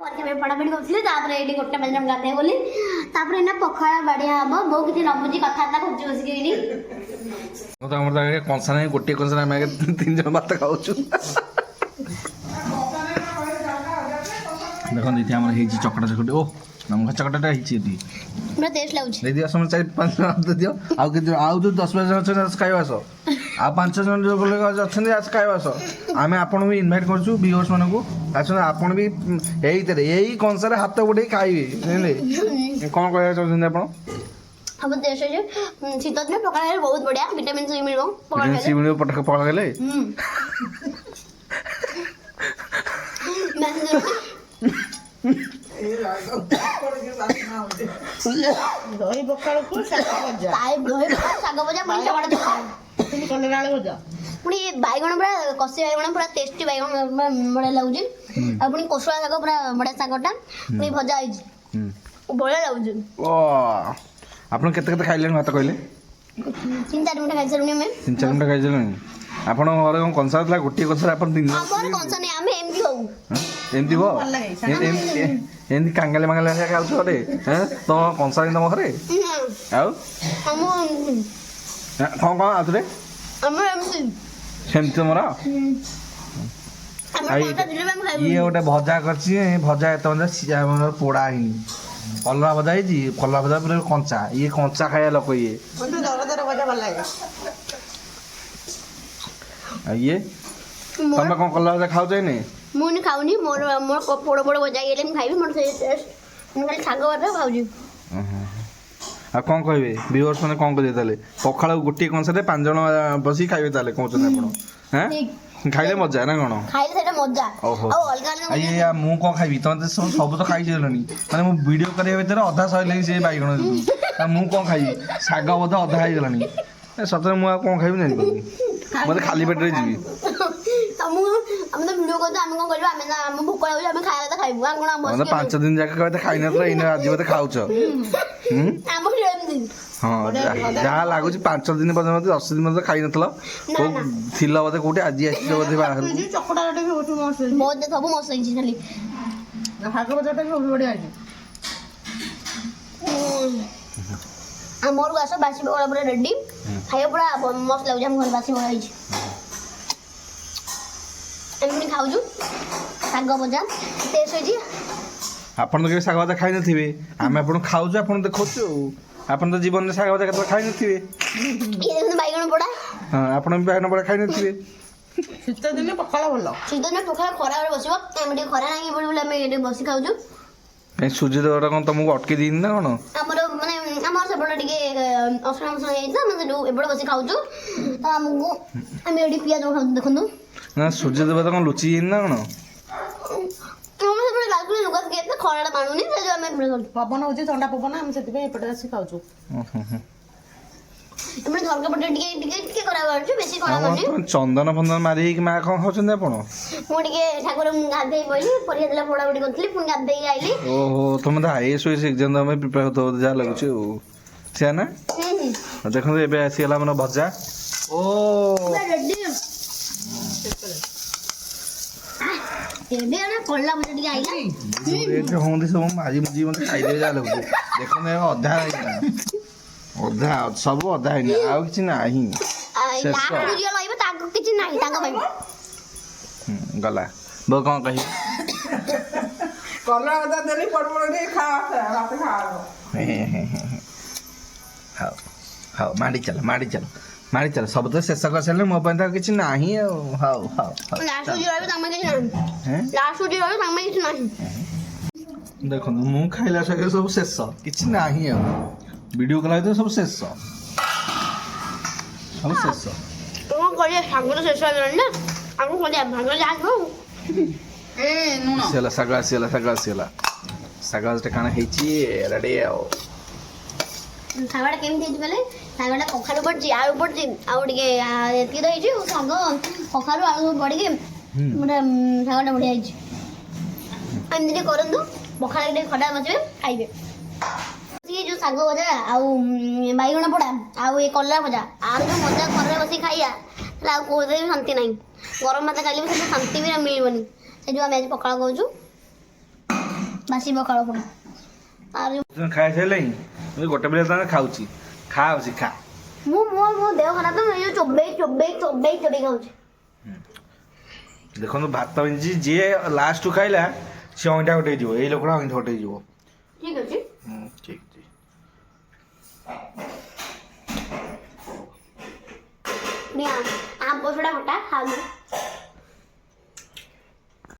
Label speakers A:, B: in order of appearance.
A: पढ़ापढ़ी करें ये गोटे बजे गाधे बोली पखाड़ बढ़िया हम बो कि न बुझी कथा खोजी बस
B: कंसा नहीं गोटे कंसा तीन जन भात खाऊ देख दीदी आम चकटा चकटी ओ नमक चकटाटा
A: टेस्ट लगुच
B: दिदी आस 4-5 जन दियो आउ जो 10-12 जन अच्छे खाई आस आ 5 जन जो अच्छे आज खाई आस आम आपन भी इनभाइट करछु व्यूअर्स मान को आसन आपन भी यही कंसार हाथ बढ़े खाइबे कौन कह चाहते आप
A: हम टेस्ट है शीत दिन पकड़ा बहुत बढ़िया विटामिन सी मिलो
B: पकड़ा गले
C: दही पखाड़ को शाग
A: भजा पुणी बैगण पूरा कषि बैगण पूरा टेस्टी बैगण बढ़िया लगुच पुणी कोसला शाग पूरा बढ़िया शागटा पुणी भजा है बढ़िया लगुच
B: आप केते खाइले भात कहले
A: 3-4 मिनट खाई सारे
B: 3-4 मिनट खाई सारे आपण घर कौन कंसा था गोटे कंसा आप दिन
A: कंसा नहीं आम एमती हो
B: एमती हो एमती कांगाली मांगाली खाऊ घरे तुम कंसा तुम घरे कौन कौन आउे सेमती तुम ये गोटे भजा कर भजा एत पोड़ा ही कलरा भजा ही कलरा भजा पूरा कंचा ये कंचा खाया लोक ये ये तुम कौन कलरा भजा खाऊ नहीं
A: मुझे खाऊनी मोर मोर पोड़ पोड़ भजा ये खाइबी मोर से टेस्ट खाली शाग भजा खाऊजी
B: आ कौन कहे व्यूअर्स मैंने कौन कहे पखाड़ गोटे कंसा 5 जन बस खाइबे कहते हैं खाइले मजा ना कौन
A: खाइले सेटा मजा
B: ओहो
A: आ अलगा अलगा
B: ये मु कौन खाइबी तुम सब तो खाई सारे माने मु वीडियो करिया भीतर अधा सैले से बैगण मु कौन खाइबी शाग बोध अधा हो गलानी सतरे मु कौन खाइबी जानी मत खाली पेट रे जीवी
A: हम तो वीडियो करते हम कौन करबा हम भूख लागो हम खाइला तो खाइबू हम कोना बस
B: 5 दिन जाके कहते खाई न तो इन आज बोध खाउछ
A: हम एमती
B: हाँ जहाँ लगुच 5 दिन पर्यटन 10 दिन मतलब खाई नथल थिला बोधे कोटे आज आसी बोधे बाहर
C: चकटा
A: बहुत सब मस्त है खाली
C: शाग भजाटा भी बढ़िया है
A: मोर आस बासी बड़ा पूरा रेडी खाइए पूरा मस्त लगुच हम घर बासी बड़ा एमती खाऊँ शाग भजा टेस्ट होती
B: आपन तो शाग भजा खाई नथिबे आमे आपन खाऊछु आपन देखौछु आपन तो जीवन में शाग भजा केते खाई नथिबे
A: ये देखो बैगण पड़ा
B: हां आपन भी बैगण पड़ा खाई नथिबे
C: शीत दिन पखाड़ भल
A: शीत दिन पखाड़ खरा बसब आम खरा नहीं पड़े बोले आम ये बस खाऊँ
B: सूर्य देवटा कौन तुमको अटके दी ना कौन
A: आमर माने आमर सेपटे टिके असना मसना होइता हम सेटू एबड़ बसी खाऊँ तो हमको आम एडी पियाज देखंतु
B: ना सूर्य देवता कौन लुचि ना कौन
A: हम सेपटे लागु लुका के खराटा मानुनी से जो आम
C: पवन हो ठंडा पवन आम से एपटे आसी खाऊ
A: एपटे झरका पटे टिके टिके टिके करा करछु बेसी करा माने
B: चंदन फंदन मारी कि मा कौन खाउछन आपण
A: मो टिके ठाकुर गाधे बोली परिया देला पोड़ा बडी करथली पुन गाधे आइली
B: ओहो तुम तो आईएएस एग्जाम में प्रिपेयर होतो जा लागुछ से ना देखो एबे आसी गला मन भजा ओ
A: रेडी एबे ना कोल्ला बडी टिके आइला
B: रेट होंदी सब माजी मुजी मत खाई दे जा लागुछ देखो ने अधा अधा सब अधा है आ किछ नाही
A: लास्ट वीडियो लाइव ताको किछ नाही ताको भाई
B: गला बो कौन कही
C: कलरा भजा देली पड़ रे खा रात खा
B: हाउ हाउ माडी चल सब तो शेष कर सारे मो पे किछ नाही how how
A: last video live Tame किछ नाही हैं लास्ट वीडियो लाइव तामे किछ नाही
B: देखो मु खाइला सके सब शेष किछ नाही वीडियो कला तो सब शेष सब शेष
A: तो करिए सागो तो शेष हो ना आगो करिए भागो जागो
C: ए नुन
B: सागा काना हेची रेडी आओ
A: सागड़ा केमती हेची बेले सागड़ा कखालु पड़ची आलू पड़ची आउ टिके एतकी तो हेची साग कखालु आलू पड़ी के मोटा सागड़ा बढ़िया हेची एमती करंतु पखाल टे खटा बचबे खाइबे ये जो साग भजा आउ बैगण पोड़ा आउ ये कलरा भजा आर जो मजा घर बस खाइया कौन शांति ना गरम भात खाइले शांति भी मिलबनी से जो आम आज पखाड़ कौचु ବାସି ପଖାଳ ପୁଣି ଆହୁରି
B: ଖାଇସାରିଲେଣି ମୁଁ ଗୋଟେ ବେଳେ ତାହେଲେ ଖାଉଛି ଖାଉଛି ଖା
A: ମୋ ଦେହ ଖରାପ ତ ମୁଁ ଏଇ ଯୋଉ ଚୋବେଇ ଖାଉଛି।
B: ଦେଖନ୍ତୁ ଭାତ ହେଇଛି ଯିଏ ଲାଷ୍ଟକୁ ଖାଇଲା ସେ ଅଇଁଠା ଗୋଟେ ହେଇଯିବ ଏଇ ଲୋକଟା ଅଇଁଠା ଗୋଟେ ହେଇଯିବ।
A: ଠିକ ଅଛି।
B: ଠିକ ଠିକ
A: ଆମ୍ବ ସଡ଼ା ଖଟା ଖାଉ